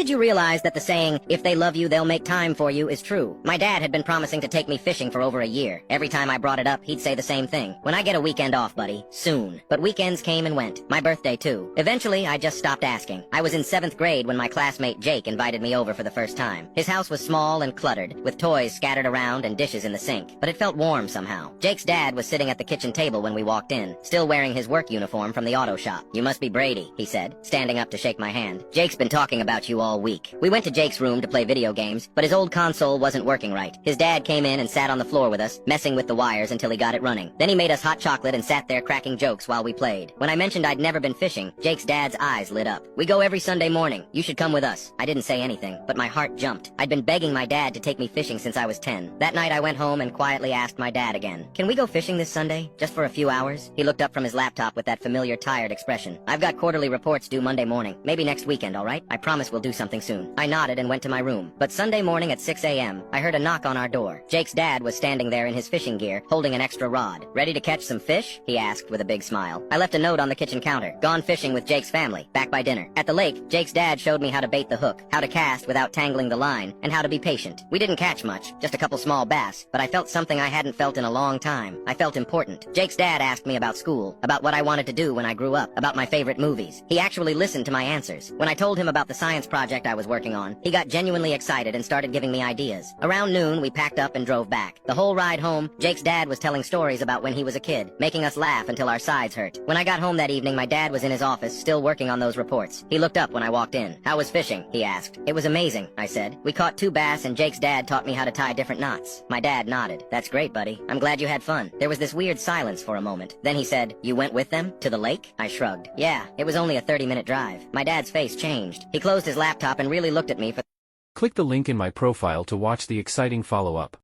did you realize that the saying, if they love you, they'll make time for you, is true? My dad had been promising to take me fishing for over a year. Every time I brought it up, he'd say the same thing. When I get a weekend off, buddy. Soon. But weekends came and went. My birthday, too. Eventually, I just stopped asking. I was in 7th grade when my classmate Jake invited me over for the first time. His house was small and cluttered, with toys scattered around and dishes in the sink. But it felt warm somehow. Jake's dad was sitting at the kitchen table when we walked in, still wearing his work uniform from the auto shop. "You must be Brady," he said, standing up to shake my hand. "Jake's been talking about you all week." We went to Jake's room to play video games, but his old console wasn't working right. His dad came in and sat on the floor with us, messing with the wires until he got it running. Then he made us hot chocolate and sat there cracking jokes while we played. When I mentioned I'd never been fishing, Jake's dad's eyes lit up. "We go every Sunday morning. You should come with us." I didn't say anything, but my heart jumped. I'd been begging my dad to take me fishing since I was 10. That night I went home and quietly asked my dad again, "Can we go fishing this Sunday? Just for a few hours?" He looked up from his laptop with that familiar tired expression. "I've got quarterly reports due Monday morning. Maybe next weekend, all right? I promise we'll do something soon." I nodded and went to my room. But Sunday morning at 6 a.m., I heard a knock on our door. Jake's dad was standing there in his fishing gear, holding an extra rod. "Ready to catch some fish?" he asked with a big smile. I left a note on the kitchen counter. "Gone fishing with Jake's family. Back by dinner." At the lake, Jake's dad showed me how to bait the hook, how to cast without tangling the line, and how to be patient. We didn't catch much, just a couple small bass, but I felt something I hadn't felt in a long time. I felt important. Jake's dad asked me about school, about what I wanted to do when I grew up, about my favorite movies. He actually listened to my answers. When I told him about the science project I was working on, he got genuinely excited and started giving me ideas. Around noon, we packed up and drove back. The whole ride home, Jake's dad was telling stories about when he was a kid, making us laugh until our sides hurt. When I got home that evening, my dad was in his office, still working on those reports. He looked up when I walked in. "How was fishing?" he asked. "It was amazing," I said. "We caught 2 bass and Jake's dad taught me how to tie different knots." My dad nodded. "That's great, buddy. I'm glad you had fun." There was this weird silence for a moment. Then he said, "You went with them? To the lake?" I shrugged. "Yeah, it was only a 30-minute drive." My dad's face changed. He closed his laptop and really looked at me for Click the link in my profile to watch the exciting follow-up.